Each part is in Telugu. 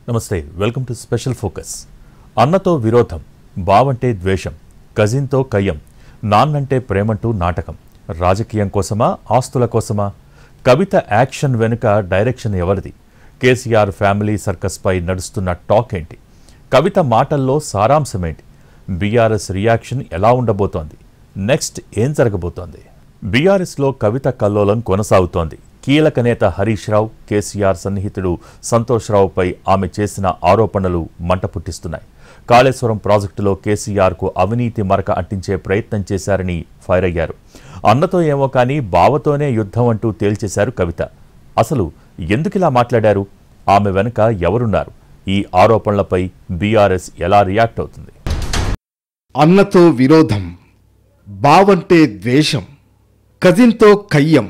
నమస్తే, వెల్కమ్ టు స్పెషల్ ఫోకస్. అన్నతో విరోధం, బావంటే ద్వేషం, కజిన్తో కయ్యం, నాన్నంటే ప్రేమంటూ నాటకం. రాజకీయం కోసమా, ఆస్తుల కోసమా? కవిత యాక్షన్ వెనుక డైరెక్షన్ ఎవరిది? కేసీఆర్ ఫ్యామిలీ సర్కస్పై నడుస్తున్న టాక్ ఏంటి? కవిత మాటల్లో సారాంశమేంటి? బీఆర్ఎస్ రియాక్షన్ ఎలా ఉండబోతోంది? నెక్స్ట్ ఏం జరగబోతోంది? బీఆర్ఎస్లో కవిత కల్లోలం కొనసాగుతోంది. కీలక నేత హరీష్ రావు, కేసీఆర్ సన్నిహితుడు సంతోష్ రావుపై ఆమె చేసిన ఆరోపణలు మంట పుట్టిస్తున్నాయి. కాళేశ్వరం ప్రాజెక్టులో కేసీఆర్కు అవినీతి మరక అంటించే ప్రయత్నం చేశారని ఫైర్ అయ్యారు. అన్నతో ఏమో కానీ బావతోనే యుద్ధం అంటూ తేల్చేశారు కవిత. అసలు ఎందుకిలా మాట్లాడారు? ఆమె వెనుక ఎవరున్నారు? ఈ ఆరోపణలపై బీఆర్ఎస్ ఎలా రియాక్ట్ అవుతుంది? అన్నతో విరోధం, బావంటే ద్వేషం, కజిన్తో కయ్యం,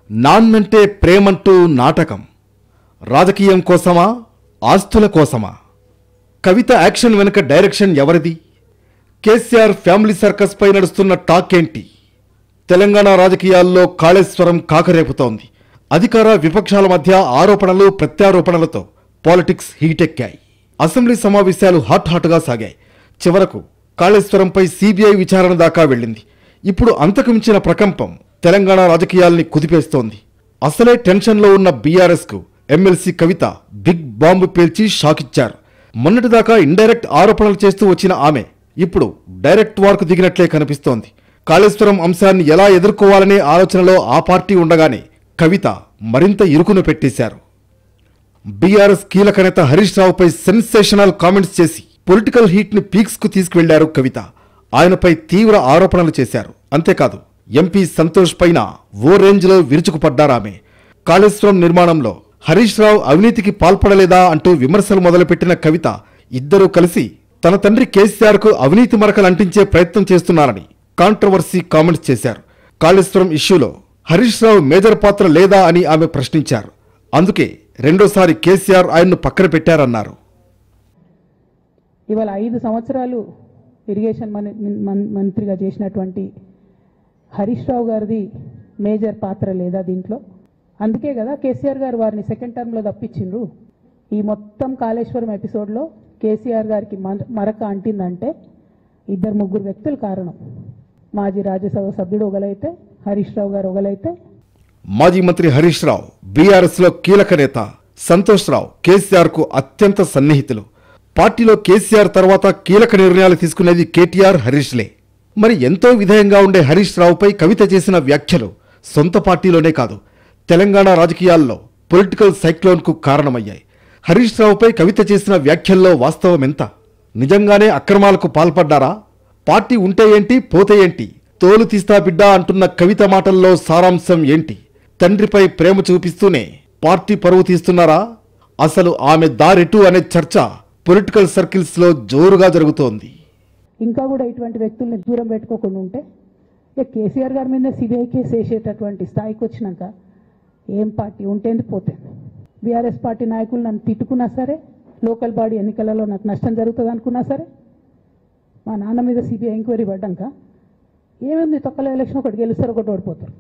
నాన్నంటే ప్రేమంటూ నాటకం. రాజకీయం కోసమా, ఆస్తుల కోసమా? కవిత యాక్షన్ వెనుక డైరెక్షన్ ఎవరిది? కేసీఆర్ ఫ్యామిలీ సర్కస్పై నడుస్తున్న టాక్ ఏంటి? తెలంగాణ రాజకీయాల్లో కాళేశ్వరం కాకరేపుతోంది. అధికార విపక్షాల మధ్య ఆరోపణలు ప్రత్యారోపణలతో పాలిటిక్స్ హీటెక్కాయి. అసెంబ్లీ సమావేశాలు హాట్గా సాగాయి. చివరకు కాళేశ్వరంపై సిబిఐ విచారణ దాకా వెళ్ళింది. ఇప్పుడు అంతకు మించిన ప్రకంపం తెలంగాణ రాజకీయాల్ని కుదిపేస్తోంది. అసలే టెన్షన్లో ఉన్న బీఆర్ఎస్కు ఎమ్మెల్సీ కవిత బిగ్ బాంబు పేల్చి షాకిచ్చారు. మొన్నటిదాకా ఇండైరెక్ట్ ఆరోపణలు చేస్తూ వచ్చిన ఆమె ఇప్పుడు డైరెక్ట్ వార్కు దిగినట్లే కనిపిస్తోంది. కాళేశ్వరం అంశాన్ని ఎలా ఎదుర్కోవాలనే ఆలోచనలో ఆ పార్టీ ఉండగానే కవిత మరింత ఇరుకును పెట్టేశారు. బీఆర్ఎస్ కీలక నేత హరీష్ రావుపై సెన్సేషనల్ కామెంట్స్ చేసి పొలిటికల్ హీట్ని పీక్స్కు తీసుకువెళ్లారు కవిత. ఆయనపై తీవ్ర ఆరోపణలు చేశారు. అంతేకాదు, ఎంపీ సంతోష్ పైన ఓ రేంజ్లో విరుచుకుపడ్డారామె. కాళేశ్వరం నిర్మాణంలో హరీష్ రావు అవినీతికి పాల్పడలేదా అంటూ విమర్శలు మొదలుపెట్టిన కవిత ఇద్దరూ కలిసి తన తండ్రి కేసీఆర్కు అవినీతి మరకలు అంటించే ప్రయత్నం చేస్తున్నారని కాంట్రవర్సీ కామెంట్స్ చేశారు. కాళేశ్వరం ఇష్యూలో హరీష్ రావు మేజర్ పాత్ర లేదా అని ఆమె ప్రశ్నించారు. అందుకే రెండోసారి కేసీఆర్ ఆయన్ను పక్కన పెట్టారన్నారు. ఇవాళ 5 సంవత్సరాలు ఇరిగేషన్ మంత్రిగా చేసినటువంటి హరీష్ రావు గారిది మేజర్ పాత్ర లేదా దీంట్లో? అందుకే కదా కేసీఆర్ గారు వారిని సెకండ్ టర్మ్లో తప్పించిండ్రు. ఈ మొత్తం కాళేశ్వరం ఎపిసోడ్లో కేసీఆర్ గారికి మరక అంటిందంటే 2-3 వ్యక్తులు కారణం. మాజీ రాజ్యసభ సభ్యుడు ఒకలైతే, హరీష్ రావు గారు ఒకలైతే. మాజీ మంత్రి హరీష్ రావు బీఆర్ఎస్లో కీలక నేత సంతోష్ రావు కేసీఆర్కు అత్యంత సన్నిహితులు. పార్టీలో కేసీఆర్ తర్వాత కీలక నిర్ణయాలు తీసుకునేది కేటీఆర్, హరీష్లే. మరి ఎంతో విధేయంగా ఉండే హరీష్ రావుపై కవిత చేసిన వ్యాఖ్యలు సొంత పార్టీలోనే కాదు, తెలంగాణ రాజకీయాల్లో పొలిటికల్ సైక్లోన్కు కారణమయ్యాయి. హరీష్ రావుపై కవిత చేసిన వ్యాఖ్యల్లో వాస్తవం ఎంత? నిజంగానే అక్రమాలకు పాల్పడ్డారా? పార్టీ ఉంటే ఏంటి, పోతే ఏంటి, తోలు తీస్తా బిడ్డా అంటున్న కవిత మాటల్లో సారాంశం ఏంటి? తండ్రిపై ప్రేమ చూపిస్తూనే పార్టీ పరువు తీస్తున్నారా? అసలు ఆమె దారెటు అనే చర్చ పొలిటికల్ సర్కిల్స్లో జోరుగా జరుగుతోంది. ఇంకా కూడా ఇటువంటి వ్యక్తుల్ని దూరం పెట్టుకోకుండా ఉంటే కేసీఆర్ గారి మీద సిబిఐ కేసు వేసేటటువంటి స్థాయికి వచ్చినాక ఏం పార్టీ ఉంటేంది, పోతేంది. బీఆర్ఎస్ పార్టీ నాయకులు నన్ను తిట్టుకున్నా సరే, లోకల్ బాడీ ఎన్నికలలో నాకు నష్టం జరుగుతుంది అనుకున్నా సరే, మా నాన్న మీద సిబిఐ ఎంక్వైరీ పడ్డాక ఏముంది, తొక్కల ఎలక్షన్ ఒకటి గెలుస్తారు, ఒకటి ఓడిపోతారు.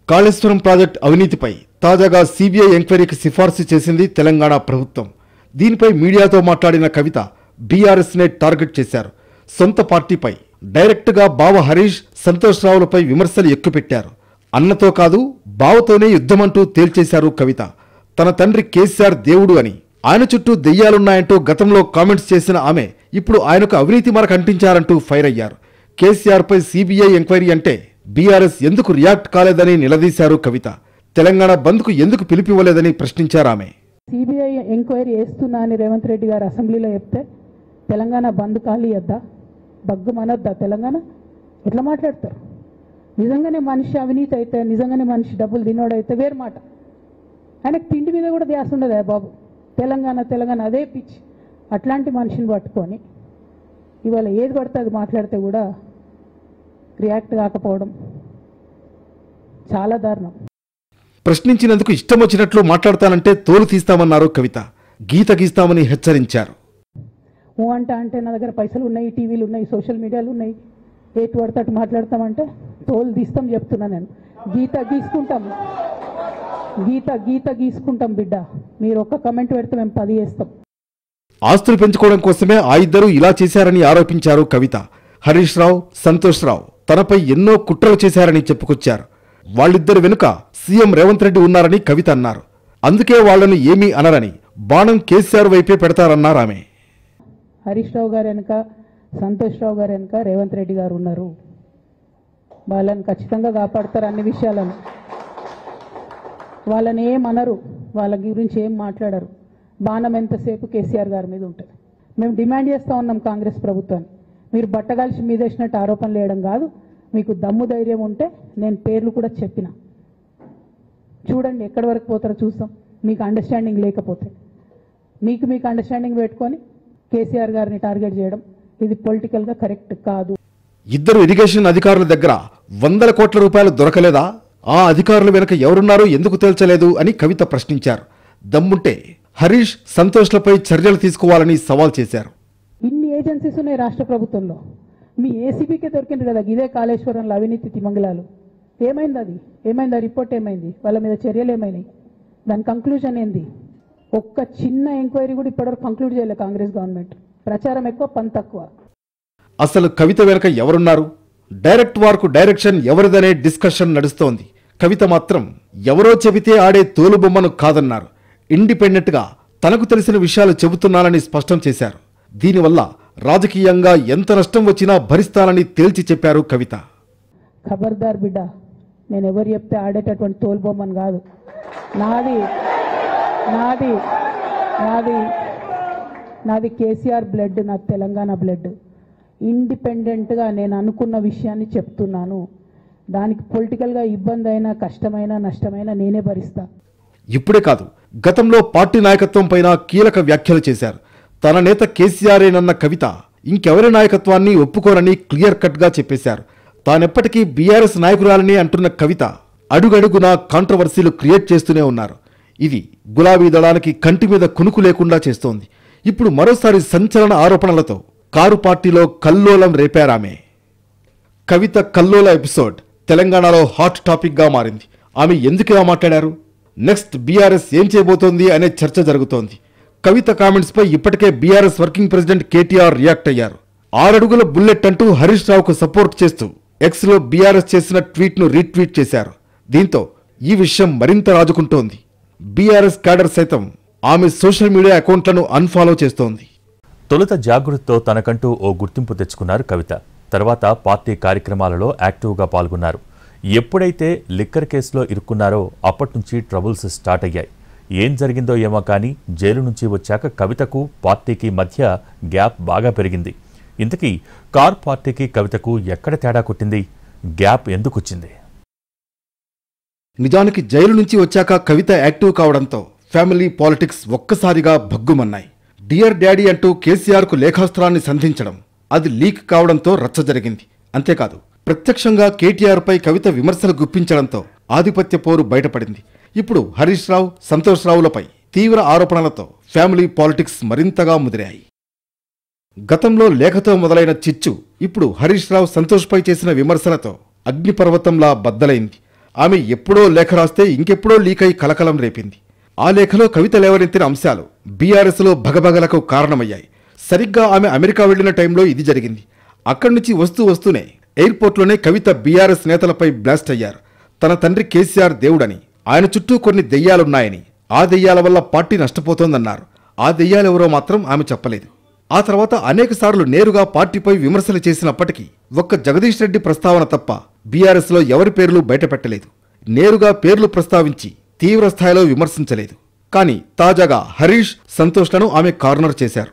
కాళేశ్వరం ప్రాజెక్ట్ అవినీతిపై తాజాగా సిబిఐ ఎంక్వైరీకి సిఫార్సు చేసింది తెలంగాణ ప్రభుత్వం. దీనిపై మీడియాతో మాట్లాడిన కవిత బీఆర్ఎస్నే టార్గెట్ చేశారు. సొంత పార్టీపై డైరెక్ట్గా బావ హరీష్, సంతోష్ రావులపై విమర్శలు ఎక్కుపెట్టారు. అన్నతో కాదు, బావతోనే యుద్ధమంటూ తేల్చేశారు కవిత. తన తండ్రి కేసీఆర్ దేవుడు అని, ఆయన చుట్టూ దెయ్యాలున్నాయంటూ గతంలో కామెంట్స్ చేసిన ఆమె ఇప్పుడు ఆయనకు అవినీతి మరక అంటించారంటూ ఫైర్ అయ్యారు. కేసీఆర్పై సిబిఐ ఎంక్వైరీ అంటే బీఆర్ఎస్ ఎందుకు రియాక్ట్ కాలేదని నిలదీశారు కవిత. తెలంగాణ బంద్కు ఎందుకు పిలిపివ్వలేదని ప్రశ్నించారామె. సిబిఐ ఎంక్వైరీ వేస్తున్నా అని రేవంత్ రెడ్డి గారు అసెంబ్లీలో చెప్తే తెలంగాణ బంద్ ఖాళీ వద్దా, బగ్గు మనొద్దా? తెలంగాణ ఎట్లా మాట్లాడతారు? నిజంగానే మనిషి అవినీతి అయితే, నిజంగానే మనిషి డబ్బులు తినోడైతే వేరు మాట. ఆయనకు తిండి మీద కూడా ధ్యాస ఉండదా బాబు? తెలంగాణ అదే పిచ్చి. అట్లాంటి మనిషిని పట్టుకొని ఇవాళ ఏది పడితే అది మాట్లాడితే కూడా రియాక్ట్ కాకపోవడం చాలా దారుణం. ప్రశ్నించినందుకు ఇష్టం వచ్చినట్లు మాట్లాడతానంటే తోలు తీస్తామన్నారు కవిత. గీత గీస్తామని హెచ్చరించారు. అంటే నా దగ్గర పైసలు ఉన్నాయి, టీవీలు ఉన్నాయి, సోషల్ మీడియాలు ఉన్నాయి, ఏటు పడతాటు మాట్లాడతామంటే తోలు తీస్తాం చెప్తున్నా నేను. గీత గీసుకుంటాం, గీత గీసుకుంటాం బిడ్డ. మీరు ఒక్క కమెంట్ పెడితే మేము 10 చేస్తాం. ఆస్తులు పెంచుకోవడం కోసమే ఆ ఇద్దరూ ఇలా చేశారని ఆరోపించారు కవిత. హరీష్ రావు, సంతోష్ రావు తనపై ఎన్నో కుట్రలు చేశారని చెప్పుకొచ్చారు. వాళ్ళిద్దరు వెనుక సీఎం రేవంత్ రెడ్డి ఉన్నారని కవిత అన్నారు. అందుకే వాళ్లను ఏమీ అనరని బాణం కేసీఆర్ వైపే పెడతారన్నారు ఆమె. హరీష్ రావు గారు వెనుక, సంతోష్ రావు గారు వెనుక రేవంత్ రెడ్డి గారు ఉన్నారు. వాళ్ళని ఖచ్చితంగా కాపాడతారు అన్ని విషయాలను. వాళ్ళని ఏమనరు, వాళ్ళ గురించి ఏం మాట్లాడరు. బాణం ఎంతసేపు కేసీఆర్ గారి మీద ఉంటుంది. మేము డిమాండ్ చేస్తూ ఉన్నాం కాంగ్రెస్ ప్రభుత్వాన్ని, మీరు బట్టగాల్చి మీదేసినట్టు ఆరోపణలు వేయడం కాదు, మీకు దమ్ము ధైర్యం ఉంటే నేను పేర్లు కూడా చెప్పిన, చూడండి ఎక్కడి వరకు పోతారో చూస్తాం. మీకు అండర్స్టాండింగ్ లేకపోతే మీకు అండర్స్టాండింగ్ పెట్టుకొని కేసీఆర్ గారిని టార్గెట్ చేయడం ఇది పొలిటికల్గా కరెక్ట్ కాదు. ఇద్దరు ఇరిగేషన్ అధికారుల దగ్గర 100 కోట్ల రూపాయలు దొరకలేదా? ఆ అధికారుల వెనుక ఎవరున్నారో ఎందుకు తేల్చలేదు అని కవిత ప్రశ్నించారు. దమ్ముంటే హరీష్, సంతోష్లపై చర్యలు తీసుకోవాలని సవాల్ చేశారు. ఇన్ని ఏజెన్సీస్ ఉన్నాయి రాష్ట్ర ప్రభుత్వంలో, మీ ఏసీబీకే దొరికింది కదా ఇదే కాళేశ్వరంలో అవినీతి తిమంగళాలు. ఏమైంది అది? ఏమైంది ఆ రిపోర్ట్? ఏమైంది? వాళ్ళ మీద చర్యలు ఏమైనాయి? దాని కంక్లూజన్ ఏంది? ఒక్క చిన్న ఎంక్వైరీ కూడా ఇప్పటివరకు కంక్లూడ్ చేయలేదు కాంగ్రెస్ గవర్నమెంట్. ప్రచారం ఎక్కువ, పని తక్కువ. అసలు కవిత వెనుక ఎవరున్నారు? డైరెక్ట్ వార్కు డైరెక్షన్ ఎవరిదనే డిస్కషన్ నడుస్తోంది. కవిత మాత్రం ఎవరో చెబితే ఆడే తోలుబొమ్మను కాదన్నారు. ఇండిపెండెంట్గా తనకు తెలిసిన విషయాలు చెబుతున్నానని స్పష్టం చేశారు. దీనివల్ల రాజకీయంగా ఎంత నష్టం వచ్చినా భరిస్తానని తేల్చి చెప్పారు కవిత. ఖబర్దార్ బిడ్డ, నేను ఎవరు చెప్తే ఆడేటటువంటి తోలుబొమ్మను కాదు. నాది నాది నాది నాది కేసీఆర్ బ్లడ్, నాది తెలంగాణ బ్లడ్. ఇండిపెండెంట్గా నేను అనుకున్న విషయాన్ని చెప్తున్నాను. దానికి పొలిటికల్గా ఇబ్బంది అయినా, కష్టమైనా, నష్టమైనా నేనే భరిస్తా. ఇప్పుడే కాదు, గతంలో పార్టీ నాయకత్వం పైన కీలక వ్యాఖ్యలు చేశారు. తన నేత కేసీఆరేనన్న కవిత ఇంకెవరి నాయకత్వాన్ని ఒప్పుకోరని క్లియర్ కట్గా చెప్పేశారు. తానెప్పటికీ బీఆర్ఎస్ నాయకురాలని అంటున్న కవిత అడుగడుగునా కాంట్రవర్సీలు క్రియేట్ చేస్తూనే ఉన్నారు. ఇది గులాబీ దళానికి కంటి మీద కునుకు లేకుండా చేస్తోంది. ఇప్పుడు మరోసారి సంచలన ఆరోపణలతో కారు పార్టీలో కల్లోలం రేపారామే. కవిత కల్లోల ఎపిసోడ్ తెలంగాణలో హాట్ టాపిక్గా మారింది. ఆమె ఎందుకులా మాట్లాడారు? నెక్స్ట్ బీఆర్ఎస్ ఏం చేయబోతోంది అనే చర్చ జరుగుతోంది. కవిత కామెంట్స్పై ఇప్పటికే BRS working president KTR react అయ్యారు. 6 అడుగుల బుల్లెట్ అంటూ హరీష్ రావుకు సపోర్ట్ చేస్తూ ఎక్స్లో బీఆర్ఎస్ చేసిన ట్వీట్ను రీట్వీట్ చేశారు. దీంతో ఈ విషయం మరింత రాజుకుంటోంది. బీఆర్ఎస్ క్యాడర్ సైతం ఆమె సోషల్ మీడియా అకౌంట్లను అన్ఫాలో చేస్తోంది. తొలుత జాగృతితో తనకంటూ ఓ గుర్తింపు తెచ్చుకున్నారు కవిత. తర్వాత పార్టీ కార్యక్రమాలలో యాక్టివ్గా పాల్గొన్నారు. ఎప్పుడైతే లిక్కర్ కేసులో ఇరుక్కున్నారో అప్పట్నుంచి ట్రబుల్స్ స్టార్ట్ అయ్యాయి. ఏం జరిగిందో ఏమో కానీ జైలు నుంచి వచ్చాక కవితకు పార్టీకి మధ్య గ్యాప్ బాగా పెరిగింది. ఇంతకీ కార్ పార్టీకి కవితకు ఎక్కడ తేడా కొట్టింది? గ్యాప్ ఎందుకు వచ్చింది? నిజానికి జైలు నుంచి వచ్చాక కవిత యాక్టివ్ కావడంతో ఫ్యామిలీ పాలిటిక్స్ ఒక్కసారిగా భగ్గుమన్నాయి. డియర్ డాడీ అంటూ కేసీఆర్కు లేఖాస్త్రాన్ని సంధించడం, అది లీక్ కావడంతో రచ్చ జరిగింది. అంతేకాదు, ప్రత్యక్షంగా కేటీఆర్పై కవిత విమర్శలు గుప్పించడంతో ఆధిపత్య పోరు బయటపడింది. ఇప్పుడు హరీష్ రావు, సంతోష్ రావులపై తీవ్ర ఆరోపణలతో ఫ్యామిలీ పాలిటిక్స్ మరింతగా ముదిరాయి. గతంలో లేఖతో మొదలైన చిచ్చు ఇప్పుడు హరీష్ రావు, సంతోష్పై చేసిన విమర్శలతో అగ్నిపర్వతంలా బద్దలైంది. ఆమె ఎప్పుడో లేఖ రాస్తే ఇంకెప్పుడో లీక్ అయి కలకలం రేపింది. ఆ లేఖలో కవిత లేవనెత్తిన అంశాలు బీఆర్ఎస్లో భగభగలకు కారణమయ్యాయి. సరిగ్గా ఆమె అమెరికా వెళ్లిన టైంలో ఇది జరిగింది. అక్కడి నుంచి వస్తూనే ఎయిర్పోర్ట్లోనే కవిత బీఆర్ఎస్ నేతలపై బ్లాస్ట్ అయ్యారు. తన తండ్రి కేసీఆర్ దేవుడని, ఆయన చుట్టూ కొన్ని దెయ్యాలున్నాయని, ఆ దెయ్యాల వల్ల పార్టీ నష్టపోతోందన్నారు. ఆ దెయ్యాలెవరో మాత్రం ఆమె చెప్పలేదు. ఆ తర్వాత అనేకసార్లు నేరుగా పార్టీపై విమర్శలు చేసినప్పటికీ ఒక్క జగదీష్ రెడ్డి ప్రస్తావన తప్ప బీఆర్ఎస్లో ఎవరి పేర్లు బయటపెట్టలేదు. నేరుగా పేర్లు ప్రస్తావించి తీవ్ర స్థాయిలో విమర్శించలేదు. కానీ తాజాగా హరీష్, సంతోష్లను ఆమె కార్నర్ చేశారు.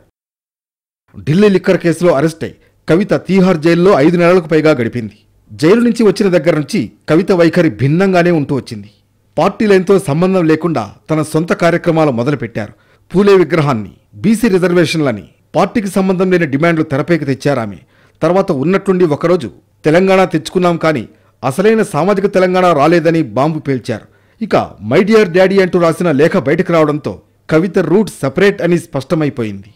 ఢిల్లీ లిక్కర్ కేసులో అరెస్ట్ అయి కవిత తీహార్ జైల్లో 5 నెలలకు పైగా గడిపింది. జైలు నుంచి వచ్చిన దగ్గర నుంచి కవిత వైఖరి భిన్నంగానే ఉంటూ వచ్చింది. పార్టీలతో సంబంధం లేకుండా తన సొంత కార్యక్రమాలు మొదలుపెట్టారు. పూలే విగ్రహాన్ని, బీసీ రిజర్వేషన్లని, పార్టీకి సంబంధం లేని డిమాండ్లు తెరపైకి తెచ్చారామె. తర్వాత ఉన్నట్లుండి ఒకరోజు తెలంగాణ తెచ్చుకున్నాం కానీ అసలైన సామాజిక తెలంగాణ రాలేదని బాంబు పేల్చారు. ఇక మై డియర్ డాడీ అంటూ రాసిన లేఖ బయటకు రావడంతో కవిత రూట్ సెపరేట్ అని స్పష్టమైపోయింది.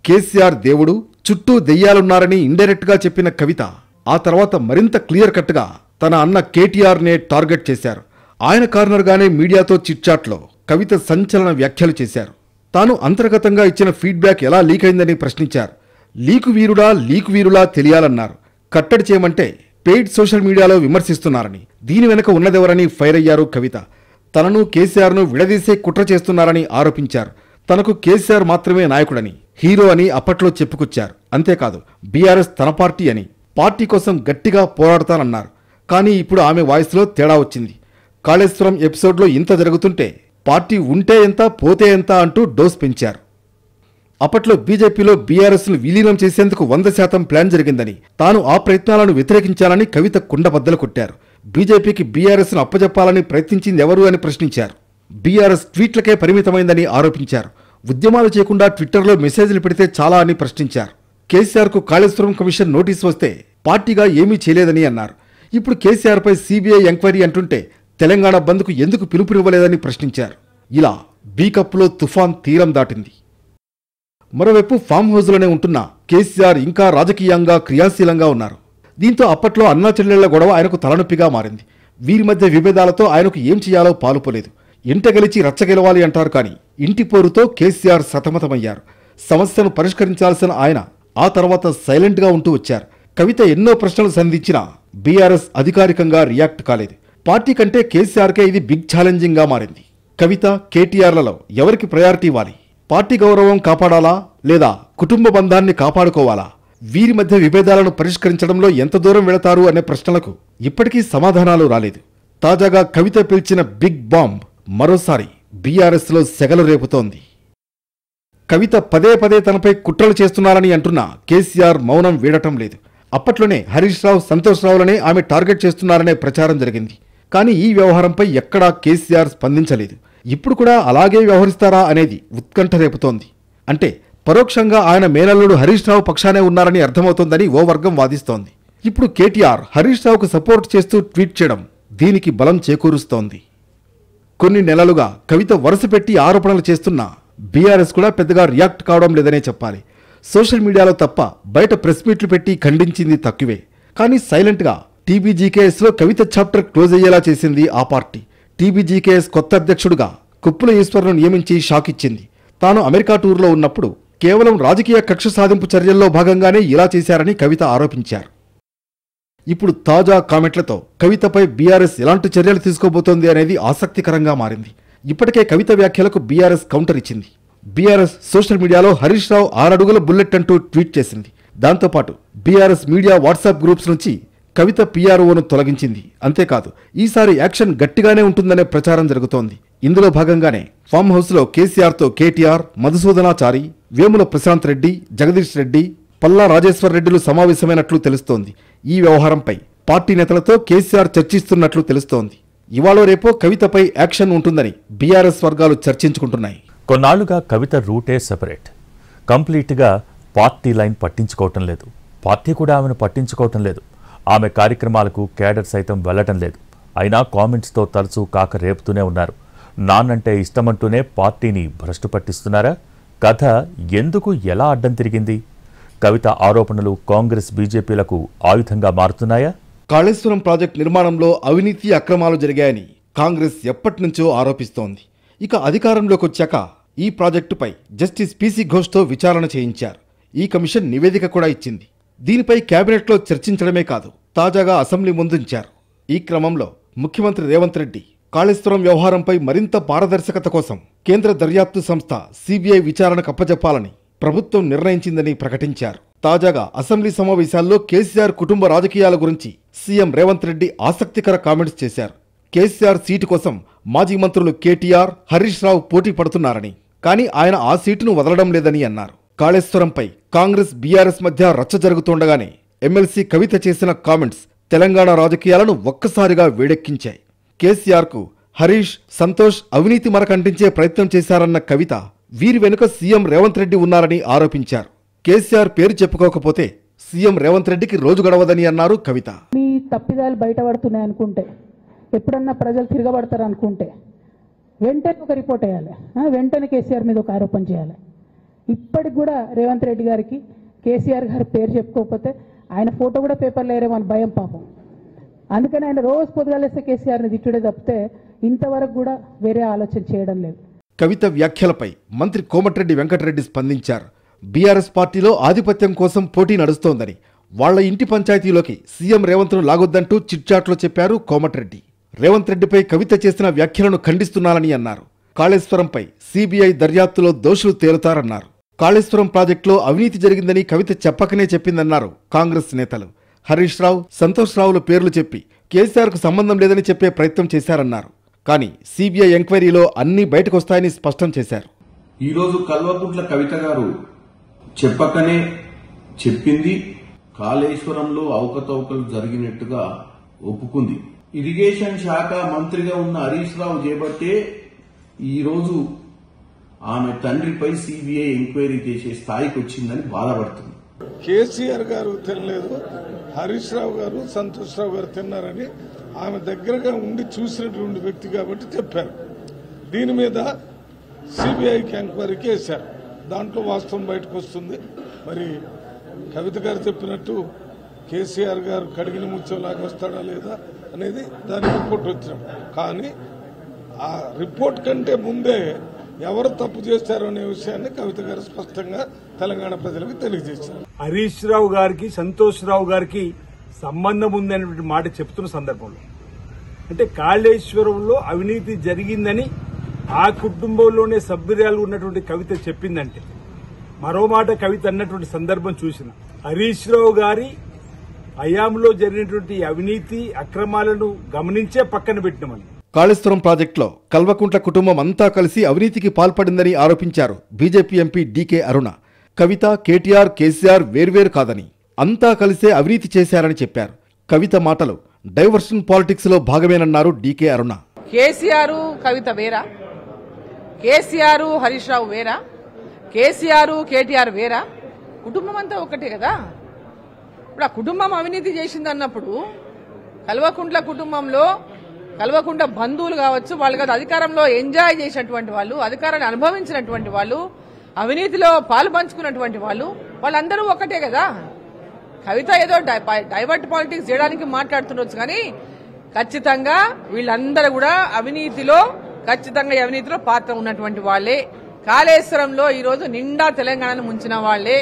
కేసీఆర్ దేవుడు, చుట్టూ దెయ్యాలున్నారని ఇండైరెక్ట్గా చెప్పిన కవిత ఆ తర్వాత మరింత క్లియర్ కట్గా తన అన్న కేటీఆర్నే టార్గెట్ చేశారు. ఆయన కార్నర్గానే మీడియాతో చిట్చాట్లో కవిత సంచలన వ్యాఖ్యలు చేశారు. తాను అంతర్గతంగా ఇచ్చిన ఫీడ్బ్యాక్ ఎలా లీక్ అయిందని ప్రశ్నించారు. లీకు వీరులా తెలియాలన్నారు. కట్టడి చేయమంటే పెయిడ్ సోషల్ మీడియాలో విమర్శిస్తున్నారని, దీని వెనుక ఉన్నదెవరని ఫైర్ అయ్యారు కవిత. తనను కేసీఆర్ను విడదీసే కుట్ర చేస్తున్నారని ఆరోపించారు. తనకు కేసీఆర్ మాత్రమే నాయకుడని, హీరో అని అప్పట్లో చెప్పుకొచ్చారు. అంతేకాదు బీఆర్ఎస్ తన పార్టీ అని, పార్టీ కోసం గట్టిగా పోరాడతానన్నారు. కానీ ఇప్పుడు ఆమె వాయిస్లో తేడా వచ్చింది. కాళేశ్వరం ఎపిసోడ్లో ఇంత జరుగుతుంటే పార్టీ ఉంటే ఎంత పోతే ఎంత అంటూ డోస్ పెంచారు. అప్పట్లో బీజేపీలో బీఆర్ఎస్ను విలీనం చేసేందుకు 100% ప్లాన్ జరిగిందని, తాను ఆ ప్రయత్నాలను వ్యతిరేకించాలని కవిత కుండబద్దలు కొట్టారు. బీజేపీకి బీఆర్ఎస్ను అప్పజెప్పాలని ప్రయత్నించింది ఎవరు అని ప్రశ్నించారు. బీఆర్ఎస్ ట్వీట్లకే పరిమితమైందని ఆరోపించారు. ఉద్యమాలు చేయకుండా ట్విట్టర్లో మెసేజ్లు పెడితే చాలా అని ప్రశ్నించారు. కేసీఆర్కు కాళేశ్వరం కమిషన్ నోటీసు వస్తే పార్టీగా ఏమీ చేయలేదని అన్నారు. ఇప్పుడు కేసీఆర్పై సీబీఐ ఎంక్వైరీ అంటుంటే తెలంగాణ బంద్కు ఎందుకు పిలుపునివ్వలేదని ప్రశ్నించారు. ఇలా బీకప్లో తుఫాన్ తీరం దాటింది. మరోవైపు ఫామ్ హౌస్లోనే ఉంటున్న కేసీఆర్ ఇంకా రాజకీయంగా క్రియాశీలంగా ఉన్నారు. దీంతో అప్పట్లో అన్నా చెల్లెళ్ల గొడవ ఆయనకు తలనొప్పిగా మారింది. వీరి మధ్య విభేదాలతో ఆయనకు ఏం చేయాలో పాలుపోలేదు. ఇంట గెలిచి రచ్చ గెలవాలి అంటారు కానీ ఇంటి పోరుతో కేసీఆర్ సతమతమయ్యారు. సమస్యను పరిష్కరించాల్సిన ఆయన ఆ తర్వాత సైలెంట్గా ఉంటూ వచ్చారు. కవిత ఎన్నో ప్రశ్నలు సంధించినా బీఆర్ఎస్ అధికారికంగా రియాక్ట్ కాలేదు. పార్టీ కంటే కేసీఆర్కే ఇది బిగ్ ఛాలెంజింగ్గా మారింది. కవిత, కేటీఆర్లలో ఎవరికి ప్రయారిటీ ఇవ్వాలి? పార్టీ గౌరవం కాపాడాలా లేదా కుటుంబ బంధాన్ని కాపాడుకోవాలా? వీరి మధ్య విభేదాలను పరిష్కరించడంలో ఎంత దూరం వెళతారు అనే ప్రశ్నలకు ఇప్పటికీ సమాధానాలు రాలేదు. తాజాగా కవిత పిలిచిన బిగ్ బాంబ్ మరోసారి బీఆర్ఎస్లో సెగలు రేపుతోంది. కవిత పదే పదే తనపై కుట్రలు చేస్తున్నారని అంటున్న కేసీఆర్ మౌనం వీడటం లేదు. అప్పట్లోనే హరీష్ రావు, సంతోష్ రావులనే ఆమె టార్గెట్ చేస్తున్నారనే ప్రచారం జరిగింది. కానీ ఈ వ్యవహారంపై ఎక్కడా కేసీఆర్ స్పందించలేదు. ఇప్పుడు కూడా అలాగే వ్యవహరిస్తారా అనేది ఉత్కంఠ రేపుతోంది. అంటే పరోక్షంగా ఆయన మేనల్లుడు హరీష్ రావు పక్షానే ఉన్నారని అర్థమవుతోందని ఓ వర్గం వాదిస్తోంది. ఇప్పుడు కేటీఆర్ హరీష్ రావుకు సపోర్ట్ చేస్తూ ట్వీట్ చేయడం దీనికి బలం చేకూరుస్తోంది. కొన్ని నెలలుగా కవిత వరుసపెట్టి ఆరోపణలు చేస్తున్నా బీఆర్ఎస్ కూడా పెద్దగా రియాక్ట్ కావడం లేదనే చెప్పాలి. సోషల్ మీడియాలో తప్ప బయట ప్రెస్ మీట్లు పెట్టి ఖండించింది తక్కువే. కానీ సైలెంట్గా టీబీజీకేఎస్లో కవిత చాప్టర్ క్లోజ్ అయ్యేలా చేసింది ఆ పార్టీ. టీబీజీకేఎస్ కొత్త అధ్యక్షుడిగా కుప్పుల ఈశ్వర్ను నియమించి షాక్ ఇచ్చింది. తాను అమెరికా టూర్లో ఉన్నప్పుడు కేవలం రాజకీయ కక్ష సాధింపు చర్యల్లో భాగంగానే ఇలా చేశారని కవిత ఆరోపించారు. ఇప్పుడు తాజా కామెంట్లతో కవితపై బీఆర్ఎస్ ఎలాంటి చర్యలు తీసుకోబోతోంది అనేది ఆసక్తికరంగా మారింది. ఇప్పటికే కవిత వ్యాఖ్యలకు బీఆర్ఎస్ కౌంటర్ ఇచ్చింది. బీఆర్ఎస్ సోషల్ మీడియాలో హరీష్ రావు 6 అడుగుల బుల్లెట్ అంటూ ట్వీట్ చేసింది. దాంతోపాటు బీఆర్ఎస్ మీడియా వాట్సాప్ గ్రూప్స్ నుంచి కవిత పీఆర్ఓను తొలగించింది. అంతేకాదు ఈసారి యాక్షన్ గట్టిగానే ఉంటుందనే ప్రచారం జరుగుతోంది. ఇందులో భాగంగానే ఫామ్ హౌస్లో కేసీఆర్తో కేటీఆర్, మధుసూదనాచారి, వేముల ప్రశాంత్ రెడ్డి, జగదీష్ రెడ్డి, పల్లా రాజేశ్వర్ రెడ్డిలు సమావేశమైనట్లు తెలుస్తోంది. ఈ వ్యవహారంపై పార్టీ నేతలతో కేసీఆర్ చర్చిస్తున్నట్లు తెలుస్తోంది. ఇవాళ రేపో కవితపై యాక్షన్ ఉంటుందని బీఆర్ఎస్ వర్గాలు చర్చించుకుంటున్నాయి. కొన్నాళ్లుగా కవిత రూటే సెపరేట్. కంప్లీట్గా పార్టీ లైన్ పట్టించుకోవటం లేదు. పార్టీ కూడా ఆమెను పట్టించుకోవటం లేదు. ఆమె కార్యక్రమాలకు కేడర్ సైతం వెళ్లటం లేదు. అయినా కామెంట్స్తో తరచూ కాక రేపుతూనే ఉన్నారు. నాన్నంటే ఇష్టమంటూనే పార్టీని భ్రష్టు పట్టిస్తున్నారా? కథ ఎందుకు ఎలా అడ్డం తిరిగింది? కవిత ఆరోపణలు కాంగ్రెస్, బీజేపీలకు ఆయుధంగా మారుతున్నాయా? కాళేశ్వరం ప్రాజెక్టు నిర్మాణంలో అవినీతి, అక్రమాలు జరిగాయని కాంగ్రెస్ ఎప్పటినుంచో ఆరోపిస్తోంది. ఇక అధికారంలోకి వచ్చాక ఈ ప్రాజెక్టుపై జస్టిస్ పీసీ ఘోష్తో విచారణ చేయించారు. ఈ కమిషన్ నివేదిక కూడా ఇచ్చింది. దీనిపై కేబినెట్లో చర్చించడమే కాదు, తాజాగా అసెంబ్లీ ముందుంచారు. ఈ క్రమంలో ముఖ్యమంత్రి రేవంత్ రెడ్డి కాళేశ్వరం వ్యవహారంపై మరింత పారదర్శకత కోసం కేంద్ర దర్యాప్తు సంస్థ సీబీఐ విచారణకు అప్పజెప్పాలని ప్రభుత్వం నిర్ణయించిందని ప్రకటించారు. తాజాగా అసెంబ్లీ సమావేశాల్లో కేసీఆర్ కుటుంబ రాజకీయాల గురించి సీఎం రేవంత్ రెడ్డి ఆసక్తికర కామెంట్స్ చేశారు. కేసీఆర్ సీటు కోసం మాజీ మంత్రులు కేటీఆర్, హరీష్ రావు పోటీ పడుతున్నారని, కానీ ఆయన ఆ సీటును వదలడం లేదని అన్నారు. కాళేశ్వరంపై కాంగ్రెస్, బీఆర్ఎస్ మధ్య రచ్చ జరుగుతుండగానే ఎమ్మెల్సీ కవిత చేసిన కామెంట్స్ తెలంగాణ రాజకీయాలను ఒక్కసారిగా వేడెక్కించాయి. కేసీఆర్కు హరీష్, సంతోష్ అవినీతి మరకంటించే ప్రయత్నం చేశారన్న కవిత వీరి వెనుక సీఎం రేవంత్ రెడ్డి ఉన్నారని ఆరోపించారు. కేసీఆర్ పేరు చెప్పుకోకపోతే సీఎం రేవంత్ రెడ్డికి రోజు గడవదని అన్నారు కవిత. మీ తప్పిదాలు బయటపడుతున్నాయి అనుకుంటే, ఎప్పుడన్నా ప్రజలు తిరగబడతారు అనుకుంటే వెంటనే ఒక రిపోర్ట్ వేయాలి, వెంటనే కేసీఆర్ మీద ఒక ఆరోపణ చేయాలి. ఇప్పటికి కూడా రేవంత్ రెడ్డి గారికి కేసీఆర్ గారి పేరు చెప్పుకోకపోతే ఆయన ఫోటో కూడా పేపర్లో వేరేమని భయం పాపం. అందుకని ఆయన రోజు పొద్దుగాలేస్తే కేసీఆర్ని తిట్టుడే తప్పితే ఇంతవరకు కూడా వేరే ఆలోచన చేయడం లేదు. కవిత వ్యాఖ్యలపై మంత్రి కోమటిరెడ్డి వెంకటరెడ్డి స్పందించారు. బీఆర్ఎస్ పార్టీలో ఆధిపత్యం కోసం పోటీ నడుస్తోందని, వాళ్ల ఇంటి పంచాయతీలోకి సీఎం రేవంత్ను లాగొద్దంటూ చిట్చాట్లో చెప్పారు కోమటిరెడ్డి. రేవంత్ రెడ్డిపై కవిత చేసిన వ్యాఖ్యలను ఖండిస్తున్నానని అన్నారు. కాళేశ్వరంపై సీబీఐ దర్యాప్తులో దోషులు తేలుతారన్నారు. కాళేశ్వరం ప్రాజెక్టులో అవినీతి జరిగిందని కవిత చెప్పకనే చెప్పిందన్నారు కాంగ్రెస్ నేతలు. హరీష్ రావు, సంతోష్ రావుల పేర్లు చెప్పి కేసీఆర్కు సంబంధం లేదని చెప్పే ప్రయత్నం చేశారన్నారు. కానీ సీబీఐ ఎంక్వైరీలో అన్నీ బయటకొస్తాయని స్పష్టం చేశారు. ఈరోజు కల్వకుంట్ల కవిత గారు చెప్పకనే చెప్పింది, కాళేశ్వరంలో అవకతవకలు జరిగినట్టుగా ఒప్పుకుంది. ఇరిగేషన్ శాఖ మంత్రిగా ఉన్న హరీష్ రావు చేపట్టే ఈరోజు ఆమె తండ్రిపై సీబీఐ ఎంక్వైరీ చేసే స్థాయికి వచ్చిందని బాధపడుతుంది. కేసీఆర్ గారు తినలేదు, హరీష్ రావు గారు, సంతోష్ రావు గారు తిన్నారని ఆమె దగ్గరగా ఉండి చూసినటువంటి వ్యక్తి కాబట్టి చెప్పారు. దీని మీద సిబిఐకి ఎంక్వైరీకి వేశారు. దాంట్లో వాస్తవం బయటకు వస్తుంది. మరి కవిత గారు చెప్పినట్టు కేసీఆర్ గారు కడిగిన ముత్యంలాగా వస్తాడా లేదా అనేది దాని రిపోర్ట్ వచ్చినాం. కానీ ఆ రిపోర్ట్ కంటే ముందే ఎవరు తప్పు చేశారు అనే విషయాన్ని కవిత గారు స్పష్టంగా తెలంగాణ ప్రజలకు తెలియజేశారు. హరీష్ రావు గారికి, సంతోష్ రావు గారికి సంబంధం ఉందనేటువంటి మాట చెప్తున్న సందర్భంలో, అంటే కాళేశ్వరంలో అవినీతి జరిగిందని ఆ కుటుంబంలోనే సభ్యురాలు ఉన్నటువంటి కవిత చెప్పిందంటే, మరో మాట కవిత అన్నటువంటి సందర్భం చూసిన హరీష్ రావు గారి హయాంలో జరిగినటువంటి అవినీతి అక్రమాలను గమనించే పక్కన పెట్టినమని. కాళేశ్వరం ప్రాజెక్టులో కల్వకుంట్ల కుటుంబం అంతా కలిసి అవినీతికి పాల్పడిందని ఆరోపించారు బీజేపీ ఎంపీ డీకే అరుణ. కవిత, కేటీఆర్, కేసీఆర్ వేర్వేరు కాదని, అంతా కలిసే అవినీతి చేశారని చెప్పారు. కవిత మాటలు డైవర్షన్ పాలిటిక్స్ లో భాగమేనన్నారు డీకే అరుణ. కేసీఆర్ కవిత వేరా, కేసీఆర్ హరీష్ రావు వేరా, కేసీఆర్ కేటీఆర్ వేరా, కుటుంబం అంతా ఒకటే కదా. ఇప్పుడు ఆ కుటుంబం అవినీతి చేసింది అన్నప్పుడు కల్వకుంట్ల కుటుంబంలో కల్వకుంట్ల బంధువులు కావచ్చు, వాళ్ళు కాదు, అధికారంలో ఎంజాయ్ చేసినటువంటి వాళ్ళు, అధికారాన్ని అనుభవించినటువంటి వాళ్ళు, అవినీతిలో పాలు పంచుకున్నటువంటి వాళ్ళందరూ ఒకటే కదా. కవిత ఏదో డైవర్ట్ పాలిటిక్స్ చేయడానికి మాట్లాడుతుండొచ్చు, కానీ ఖచ్చితంగా వీళ్ళందరూ కూడా అవినీతిలో పాత్ర ఉన్నటువంటి వాళ్లే. కాళేశ్వరంలో ఈ రోజు నిండా తెలంగాణను ముంచిన వాళ్లే.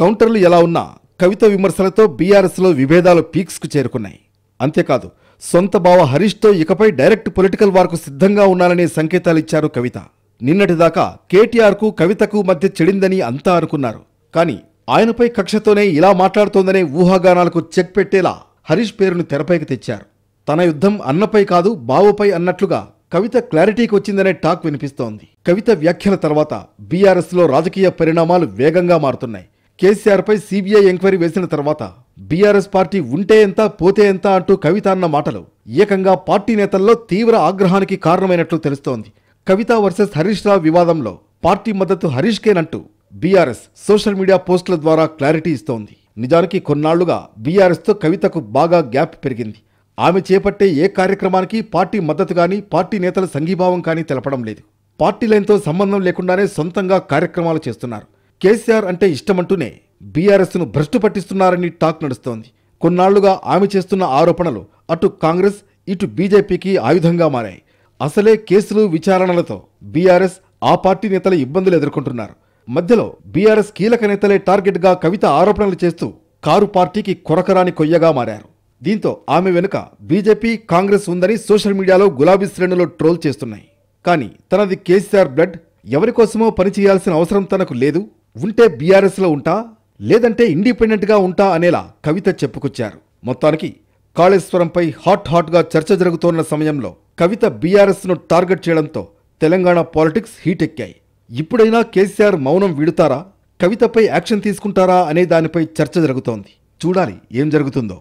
కౌంటర్లు ఎలా ఉన్నా కవిత విమర్శలతో బీఆర్ఎస్ లో విభేదాలు పీక్స్ కు చేరుకున్నాయి. అంతేకాదు, సొంత బావ హరీష్ తో ఇకపై డైరెక్ట్ పొలిటికల్ వార్కు సిద్ధంగా ఉన్నారనే సంకేతాలిచ్చారు కవిత. నిన్నటిదాకా కేటీఆర్ కు కవితకు మధ్య చెడిందని అంతా అనుకున్నారు. కానీ ఆయనపై కక్షతోనే ఇలా మాట్లాడుతోందనే ఊహాగానాలకు చెక్ పెట్టేలా హరీష్ పేరును తెరపైకి తెచ్చారు. తన యుద్ధం అన్నపై కాదు బావపై అన్నట్లుగా కవిత క్లారిటీకి వచ్చిందనే టాక్ వినిపిస్తోంది. కవిత వ్యాఖ్యల తర్వాత బీఆర్ఎస్ లో రాజకీయ పరిణామాలు వేగంగా మారుతున్నాయి. కేసీఆర్ పై సీబీఐ ఎంక్వైరీ వేసిన తర్వాత బీఆర్ఎస్ పార్టీ ఉంటే ఎంత పోతే ఎంత అంటూ కవిత అన్న మాటలు ఏకంగా పార్టీ నేతల్లో తీవ్ర ఆగ్రహానికి కారణమైనట్లు తెలుస్తోంది. కవిత వర్సెస్ హరీష్ రావు వివాదంలో పార్టీ మద్దతు హరీష్కేనంటూ బీఆర్ఎస్ సోషల్ మీడియా పోస్టుల ద్వారా క్లారిటీ ఇస్తోంది. నిజానికి కొన్నాళ్లుగా బీఆర్ఎస్ తో కవితకు బాగా గ్యాప్ పెరిగింది. ఆమె చేపట్టే ఏ కార్యక్రమానికి పార్టీ మద్దతు కానీ, పార్టీ నేతల సంఘీభావం కానీ తెలపడం లేదు. పార్టీ లైన్తో సంబంధం లేకుండానే సొంతంగా కార్యక్రమాలు చేస్తున్నారు. కేసీఆర్ అంటే ఇష్టమంటూనే బీఆర్ఎస్ ను భ్రష్టు పట్టిస్తున్నారని టాక్ నడుస్తోంది. కొన్నాళ్లుగా ఆమె చేస్తున్న ఆరోపణలు అటు కాంగ్రెస్, ఇటు బీజేపీకి ఆయుధంగా మారాయి. అసలే కేసులు, విచారణలతో బీఆర్ఎస్, ఆ పార్టీ నేతలు ఇబ్బందులు ఎదుర్కొంటున్నారు. మధ్యలో బీఆర్ఎస్ కీలక నేతలే టార్గెట్ గా కవిత ఆరోపణలు చేస్తూ కారు పార్టీకి కొరకరాని కొయ్యగా మారారు. దీంతో ఆమె వెనుక బీజేపీ, కాంగ్రెస్ ఉందని సోషల్ మీడియాలో గులాబీ శ్రేణులు ట్రోల్ చేస్తున్నాయి. కానీ తనది కేసీఆర్ బ్లడ్, ఎవరికోసమో పనిచేయాల్సిన అవసరం తనకు లేదు, ఉంటే బీఆర్ఎస్ లో ఉంటా, లేదంటే ఇండిపెండెంట్ గా ఉంటా అనేలా కవిత చెప్పుకొచ్చారు. మొత్తానికి కాళేశ్వరంపై హాట్ గా చర్చ జరుగుతోన్న సమయంలో కవిత బీఆర్ఎస్ ను టార్గెట్ చేయడంతో తెలంగాణ పాలిటిక్స్ హీట్ ఎక్కాయి. ఇప్పుడైనా కేసీఆర్ మౌనం వీడుతారా, కవితపై యాక్షన్ తీసుకుంటారా అనే దానిపై చర్చ జరుగుతోంది. చూడాలి ఏం జరుగుతుందో.